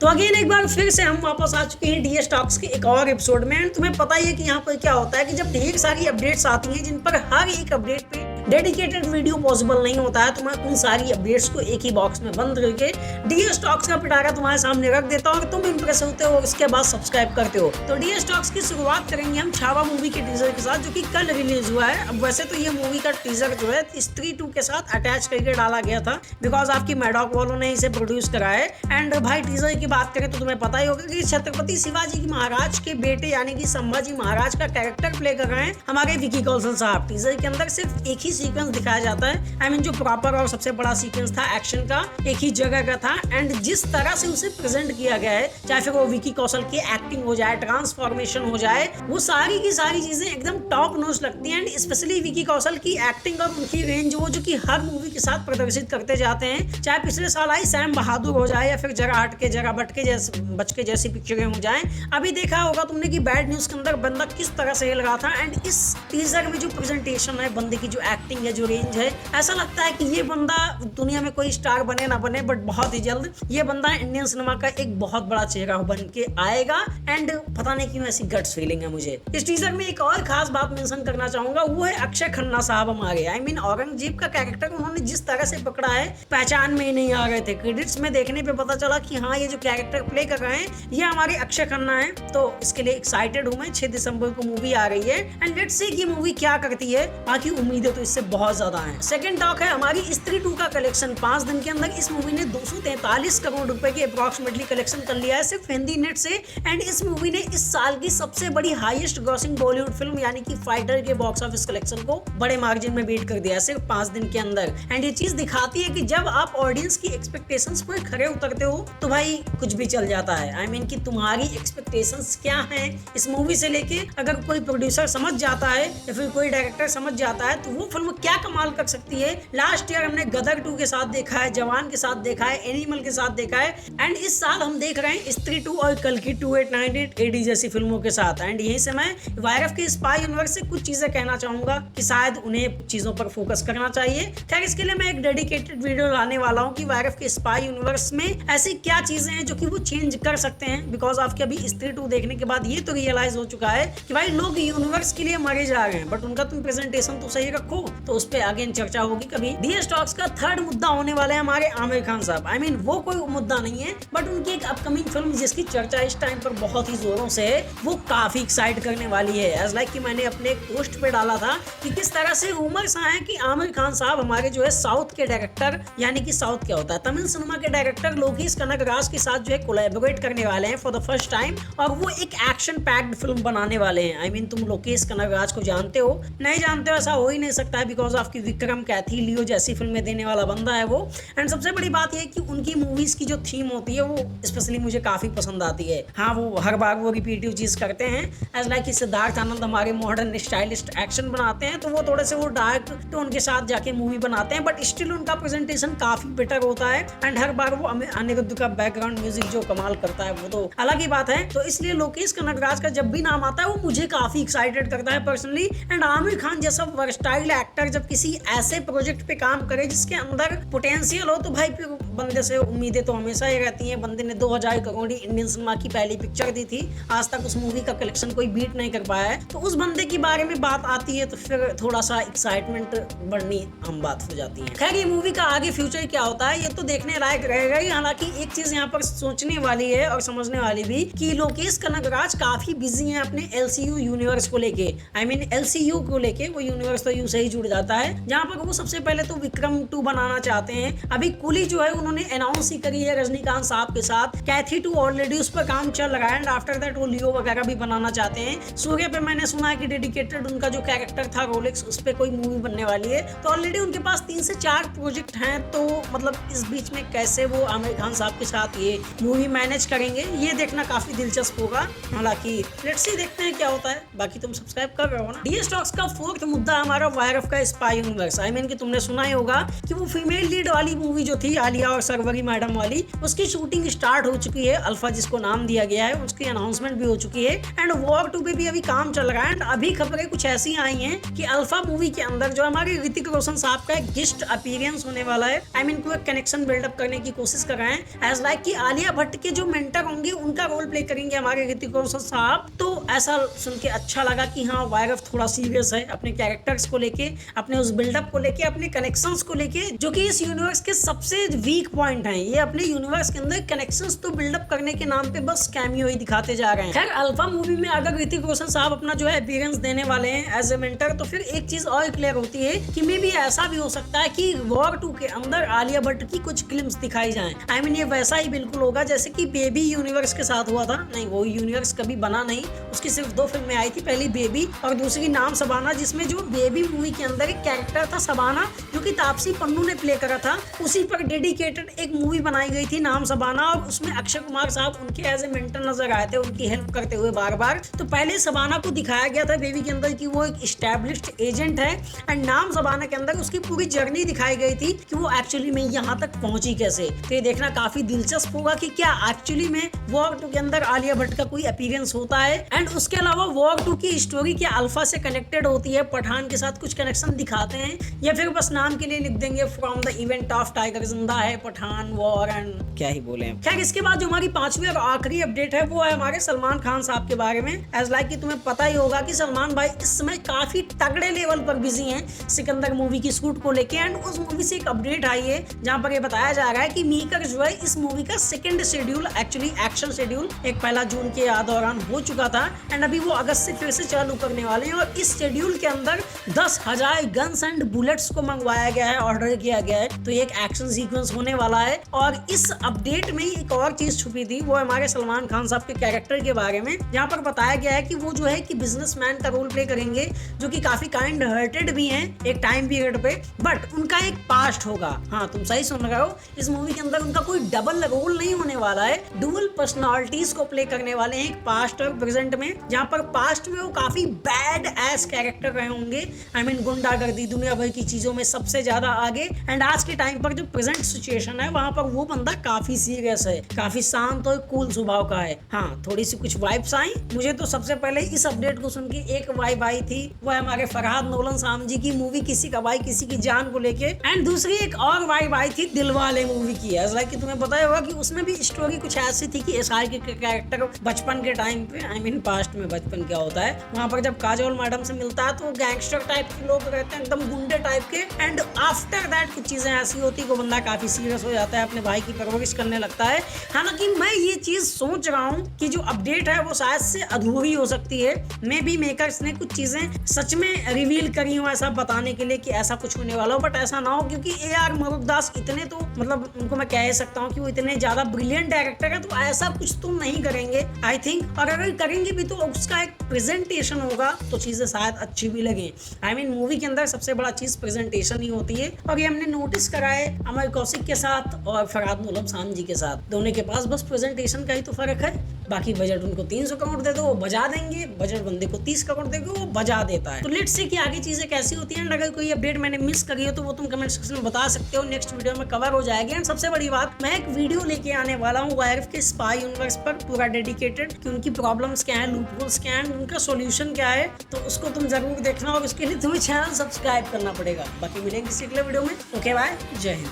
तो अगेन एक बार फिर से हम वापस आ चुके हैं डीएस टॉक्स के एक और एपिसोड में। एंड तुम्हें पता ही है कि यहाँ पर क्या होता है कि जब ढेर सारी अपडेट्स आती हैं जिन पर हर एक अपडेट पे डेडिकेटेड वीडियो पॉसिबल नहीं होता है, तो मैं उन सारी अपडेट्स को एक ही बॉक्स में बंद करके डीएस टॉक्स का पिटारा तुम्हारे सामने रख देता हूँ और तुम इंप्रेस होते हो और इसके बाद सब्सक्राइब करते हो। तो डीएस टॉक्स की शुरुआत करेंगे हम छावा मूवी के टीजर के साथ, जो कि कल रिलीज हुआ है। अब वैसे तो ये मूवी का टीजर जो है स्त्री 2 के साथ अटैच करके डाला गया था, बिकॉज आपकी मैडॉक वालों ने इसे प्रोड्यूस करा है। एंड भाई टीजर की बात करें तो तुम्हें पता ही होगा कि छत्रपति शिवाजी महाराज के बेटे यानी कि संभाजी महाराज का कैरेक्टर प्ले कर रहे हैं हमारे विकी कौशल साहब। टीजर के अंदर सिर्फ एक ही सीक्वेंस दिखाया जाता है, आई मीन जो प्रॉपर और सबसे बड़ा सीक्वेंस था एक्शन का, एक ही जगह का था। एंड जिस तरह से उसे प्रेजेंट किया गया है, चाहे फिर वो विकी कौशल की एक्टिंग हो जाए, ट्रांसफॉर्मेशन हो जाए, वो सारी की सारी चीजें एकदम टॉप नॉच लगती हैं। एंड स्पेशली विकी कौशल की एक्टिंग और उनकी रेंज वो जो कि हर मूवी के साथ प्रदर्शित करते जाते हैं, चाहे पिछले साल आई सैम बहादुर हो जाए या फिर जरा हट के जरा बच के जैसी पिक्चरें हो जाएं। अभी देखा होगा तुमने कि बैड न्यूज के अंदर बंदा किस तरह से हिल रहा था। एंड इस टीजर में जो प्रेजेंटेशन है, बंदे की जो एक्टिंग है, जो रेंज है, ऐसा लगता है कि ये बंदा दुनिया में कोई स्टार बने ना बने, बट बहुत ही जल्द ये बंदा इंडियन सिनेमा का एक बहुत बड़ा चेहरा बन के आएगा। एंड पता नहीं क्यों ऐसी गट्स फीलिंग है मुझे। इस टीजर में एक और खास बात मेंशन करना चाहूंगा, वो है अक्षय खन्ना साहब हमारे। आई मीन औरंगजेब का कैरेक्टर उन्होंने जिस तरह से पकड़ा है, पहचान में ही नहीं आ रहे थे। क्रेडिट्स में देखने पे पता चला कि हाँ, ये जो कैरेक्टर प्ले कर रहे हैं ये हमारे अक्षय खन्ना है। तो इसके लिए एक्साइटेड हूं मैं। 6 दिसंबर को मूवी आ रही है एंड लेट्स सी कि मूवी क्या करती है। बाकी उम्मीदें तो इससे बहुत ज्यादा हैं। सेकंड टॉक है हमारी स्त्री 2 का कलेक्शन। 5 दिन के अंदर इस मूवी ने 243 करोड़ रुपए के अप्रोक्सीमेटली कलेक्शन कर लिया है सिर्फ हिंदी नेट से। एंड इस मूवी ने इस साल की सबसे बड़ी हाईएस्ट ग्रॉसिंग बॉलीवुड फिल्म यानी कि फाइटर के बॉक्स ऑफिस कलेक्शन को बड़े मार्जिन में बीट कर दिया है सिर्फ 5 दिन के अंदर। एंड ये चीज दिखाती है कि जब आप ऑडियंस की एक्सपेक्टेशंस पर खरे उतरते हो तो भाई कुछ भी चल जाता है। आई मीन कि तुम्हारी एक्सपेक्टेशंस क्या हैं इस मूवी से लेके, अगर कोई प्रोड्यूसर समझ जाता है या फिर कोई डायरेक्टर समझ जाता है तो वो फिल्म क्या कमाल कर सकती है। लास्ट ईयर हमने गदर 2 के साथ देखा है, जवान के साथ देखा है, एनिमल के साथ देखा है। एंड इस साल हम देख रहे हैं स्त्री 2 और कल की 2898 एडी जैसी फिल्मों के साथ। एंड यहीं से मैं वायरफ के स्पाई यूनिवर्स से कुछ चीजें कहना चाहूंगा कि शायद उन्हें चीजों पर फोकस करना चाहिए। खैर, इसके लिए मैं एक डेडिकेटेड वीडियो लाने वाला हूँ कि वायरफ के स्पाई यूनिवर्स में ऐसी क्या चीजें हैं जो कि वो चेंज कर सकते हैं। बिकॉज आपके अभी स्त्री 2 देखने के बाद ये तो रियलाइज हो चुका है कि भाई लोग यूनिवर्स के लिए मरे जा रहे हैं, बट उनका तुम प्रेजेंटेशन तो सही रखो। तो उस पर आगे चर्चा होगी कभी। डीएस टॉक्स का थर्ड मुद्दा होने वाले हैं हमारे आमिर खान साहब। आई मीन वो कोई मुद्दा नहीं है, बट उनकी एक अपकमिंग फिल्म जिसकी चर्चा इस टाइम पर बहुत ही जोरों से है, वो काफी एक्साइट करने वाली है। एज लाइक कि मैंने अपने पोस्ट पे डाला था कि किस तरह से रूमर्स आए कि आमिर खान साहब हमारे जो है साउथ के डायरेक्टर, यानी कि साउथ क्या होता है, तमिल सिनेमा के डायरेक्टर लोकेश कनगराज के साथ जो है कोलैबोरेट करने वाले हैं फॉर द फर्स्ट टाइम, और वो एक एक्शन पैक्ड फिल्म बनाने वाले हैं। आई मीन तुम लोकेश कनगराज को जानते हो, नहीं जानते हो ऐसा हो ही नहीं सकता है, बिकॉज आपकी विक्रम, कैथी, लियो जैसी फिल्में देने वाला बंदा है वो। एंड सबसे बड़ी बात यह है कि उनकी मूवीज की जो थीम होती है वो स्पेशली मुझे काफी पसंद आती है। हाँ, वो हर बार वो रिपीटिव चीज करते हैं। एज लाइक कि सिद्धार्थ आनंद हमारे मॉडर्न स्टाइलिस्ट एक्शन बनाते हैं, तो वो थोड़े से वो डार्क टोन के साथ जाके मूवी बनाते हैं, बट स्टिल उनका प्रेजेंटेशन काफी बेटर होता है। एंड हर बार वो अनिरुद्ध का बैकग्राउंड म्यूजिक जो कमाल करता है वो तो अलग ही बात है। तो इसलिए लोकेश कनगराज का जब भी नाम आता है वो मुझे काफी एक्साइटेड करता है पर्सनली। एंड आमिर खान जैसा वर्सटाइल एक्टर जब किसी ऐसे प्रोजेक्ट पे काम करे जिसके अंदर पोटेंशियल हो, तो भाई फिर बंदे से उम्मीदें तो हमेशा ही रहती हैं। बंदे ने 2000 करोड़ इंडियन सिनेमा की पहली पिक्चर दी थी, आज तक उस मूवी का कलेक्शन कोई बीट नहीं कर पाया है। तो उस बंदे के बारे में बात आती है तो फिर थोड़ा सा एक्साइटमेंट बढ़नी आम बात हो जाती है। खैर, ये मूवी का आगे फ्यूचर क्या होता है ये तो देखने लायक रहेगा ही। हालांकि एक चीज यहाँ पर सोचने वाली है और समझने वाली भी कि लोकेश कनगराज काफी बिजी हैं अपने एलसीयू यूनिवर्स को लेके। आई मीन एलसीयू को लेके, वो यूनिवर्स तो यू से ही जुड़ जाता है, जहाँ पर वो सबसे पहले तो विक्रम 2 बनाना चाहते हैं। अभी कुली जो है उन्होंने अनाउंस ही करी है रजनीकांत साहब के साथ। कैथी 2 ऑलरेडी उस पर काम चल रहा है एंड आफ्टर दैट वो लियो वगैरह भी बनाना चाहते हैं। सूर्य पे मैंने सुना है कि डेडिकेटेड उनका जो कैरेक्टर था रोलेक्स, उस पर कोई मूवी बनने वाली है। तो ऑलरेडी उनके पास 3 से 4 प्रोजेक्ट हैं। तो मतलब इस बीच में कैसे वो आमिर खान साहब के साथ ये मूवी मैनेज करेंगे ये देखना काफी दिलचस्प होगा। हालांकि लेट्स सी, देखते हैं क्या होता है। बाकी तुम सब्सक्राइब कर रहे हो ना। डीएस टॉक्स का फोर्थ मुद्दा हमारा वायरफ का स्पाई यूनिवर्स। आई मीन कि तुमने सुना ही होगा कि वो फीमेल लीड वाली मूवी जो थी आलिया और सरवरी मैडम वाली, उसकी शूटिंग स्टार्ट हो चुकी है। अल्फा जिसको नाम दिया गया है उसकी अनाउंसमेंट भी हो चुकी है एंड वॉर 2 पे भी अभी काम चल रहा है। एंड अभी खबरें कुछ ऐसी आई हैं कि अल्फा मूवी के अंदर जो हमारे ऋतिक रोशन साहब का एक गेस्ट अपीयरेंस होने वाला है। आई मीन कोई कनेक्शन बिल्डअप करने की कोशिश कर रहे हैं एज लाइक कि आलिया भट्ट के जो मेंटर होंगे उनका रोल प्ले करेंगे हमारे ऋतिक रोशन साहब। तो ऐसा सुन के अच्छा लगा कि हाँ वायरफ थोड़ा सीरियस है अपने कैरेक्टर्स को लेके, अपने उस बिल्डअप को लेके, अपने कनेक्शंस को लेके, जो कि इस यूनिवर्स के सबसे वीक पॉइंट हैं। ये अपने यूनिवर्स के अंदर कनेक्शंस तो बिल्डअप करने के नाम पे बस कैमियो ही दिखाते जा रहे हैं। खैर अल्फा मूवी में अगर ऋतिक रोशन साहब अपना जो है अपीयरेंस देने वाले हैं एज ए मेंटर, तो फिर एक चीज और क्लियर होती है कि मे भी ऐसा भी हो सकता है कि वॉर 2 के अंदर आलिया भट्ट की कुछ क्लिप्स दिखाई जाएं। आई मीन ये वैसा ही बिल्कुल होगा जैसे कि बेबी यूनिवर्स के साथ हुआ था। नहीं, वो यूनिवर्स कभी बना नहीं, उसकी सिर्फ 2 फिल्में आई थी, पहली बेबी और दूसरी नाम सबाना, जिसमें जो बेबी मूवी के अंदर एक कैरेक्टर था सबाना जो कि तापसी पन्नू ने प्ले करा था, उसी पर डेडिकेटेड एक मूवी बनाई गई थी नाम सबाना। और उसमें अक्षय कुमार साहब उनके एज ए मेंटर नजर आए थे, उनकी हेल्प करते हुए बार बार। तो पहले सबाना को दिखाया गया था बेबी के अंदर कि वो एक एस्टैब्लिश्ड एजेंट है एंड नाम सबाना के अंदर उसकी पूरी जर्नी दिखाई गई थी कि वो एक्चुअली में यहाँ तक पहुंची कैसे। तो ये देखना काफी दिलचस्प होगा कि क्या एक्चुअली में वॉर 2 के अंदर आलिया भट्ट का कोई अपीयरेंस होता है। एंड उसके अलावा वॉर 2 की स्टोरी क्या अल्फा से कनेक्टेड होती है, पठान के साथ कुछ कनेक्शन दिखाते हैं, या फिर बस नाम के लिए लिख देंगे from the event of tiger जिंदा है पठान वॉर एंड क्या ही बोले। खैर इसके बाद जो हमारी 5वीं और आखिरी अपडेट है वो है हमारे सलमान खान साहब के बारे में। एज लाइक कि तुम्हें पता ही होगा कि सलमान भाई इस समय काफी तगड़े लेवल पर बिजी हैं सिकंदर मूवी की शूट को लेके। एंड उस मूवी से एक अपडेट आई है जहां पर ये बताया जा रहा है कि मेकर जो है इस मूवी का second schedule, actually action schedule एक 1 जून के दौरान हो चुका था एंड अभी वो अगस्त से फिर से चालू करने वाले हैं। और इस शेड्यूल के अंदर 10,000 गन्स एंड बुलेट्स को मंगवाया गया है, ऑर्डर किया गया है। तो एक एक्शन सीक्वेंस होने वाला है। और इस अपडेट में एक और चीज छुपी थी, वो हमारे सलमान खान साहब के कैरेक्टर के बारे में, जहाँ पर बताया गया है कि वो जो है कि बिजनेसमैन का रोल प्ले करेंगे जो कि काफी काइंड हार्टेड भी हैं एक टाइम पीरियड पे, बट उनका एक पास्ट होगा। हाँ तुम सही सुन रहे हो, इस मूवी के अंदर उनका कोई डबल रोल नहीं होने वाला है, डुअल पर्सनालिटीज को प्ले करने वाले हैं, एक पास्ट और प्रेजेंट में। जहाँ पर पास्ट में वो काफी बैड एस कैरेक्टर रहे होंगे, आई मीन गुंडागर्दी दुनिया भर की चीजों में सबसे ज्यादा आगे। एंड आज के टाइम पर जो प्रेजेंट सिचुएशन है वहां पर वो बंदा काफी सीरियस है, काफी शांत और कूल स्वभाव का है। हाँ थोड़ी सी कुछ वाइब्स आई मुझे तो सबसे पहले इस अपडेट को सुन के एक वाइब आई थी, वो है हमारे फरहाद नोलन साहब जी की मूवी किसी का भाई किसी की जान को लेके। एंड दूसरी एक और वाइब आई थी दिलवाले मूवी की। लाइक कि तुम्हें पता होगा कि उसमें भी स्टोरी कुछ ऐसी थी कि एसआर के कैरेक्टर बचपन के टाइम पे, आई मीन पास्ट में बचपन क्या होता है, वहां पर जब काजोल मैडम से मिलता है तो वो गैंगस्टर टाइप के लोग रहते हैं, एकदम गुंडे टाइप के। एंड आफ्टर दैट कुछ चीजें ऐसी होती है कि बंदा काफी सीरियस हो जाता है, अपने भाई की परवरिश करने लगता है। हालांकि मैं ये चीज सोच रहा हूँ कि जो अपडेट है वो शायद से अधूरी हो सकती है। मे बी मेकर्स ने कुछ चीजें सच में रिवील करी हो ऐसा बताने के लिए कि ऐसा कुछ होने वाला हो, बट ऐसा ना हो, क्योंकि AR मुरुगदास इतने तो मतलब उनको मैं कह सकता हूँ कि वो इतने ज्यादा ब्रिलियंट डायरेक्टर है, तो ऐसा कुछ तो नहीं करेंगे आई थिंक। और अगर करेंगे भी तो उसका एक प्रेजेंटेशन होगा तो चीजें शायद अच्छी भी लगे। आई मीन मूवी के अंदर सबसे बड़ा चीज प्रेजेंटेशन ही होती है, और ये हमने नोटिस करा है अमर कौशिक के साथ और फरहाद नोलन साहब जी के साथ, दोनों के पास बस प्रेजेंटेशन का ही तो फर्क है। बाकी बजट उनको 300 करोड़ दे दो वो बजा देंगे, बजट बंदे को 30 करोड़ दे दो वो बजा देता है। तो लेट्स सी कि आगे चीजें कैसी होती हैं। अगर कोई अपडेट मैंने मिस करी हो तो वो तुम कमेंट सेक्शन में बता सकते हो, नेक्स्ट वीडियो में कवर हो जाएगी। एंड सबसे बड़ी बात, मैं एक वीडियो लेके आने वाला हूँ वायरफ के स्पाई यूनिवर्स पर, पूरा डेडिकेटेड कि उनकी प्रॉब्लम्स क्या है, लूप होल्स क्या है, उनका सॉल्यूशन क्या है। तो उसको तुम जरूर देखना और उसके लिए तुम्हें चैनल सब्सक्राइब करना पड़ेगा। बाकी मिलेंगे किसी अगले वीडियो में। ओके बाय, जय हिंद।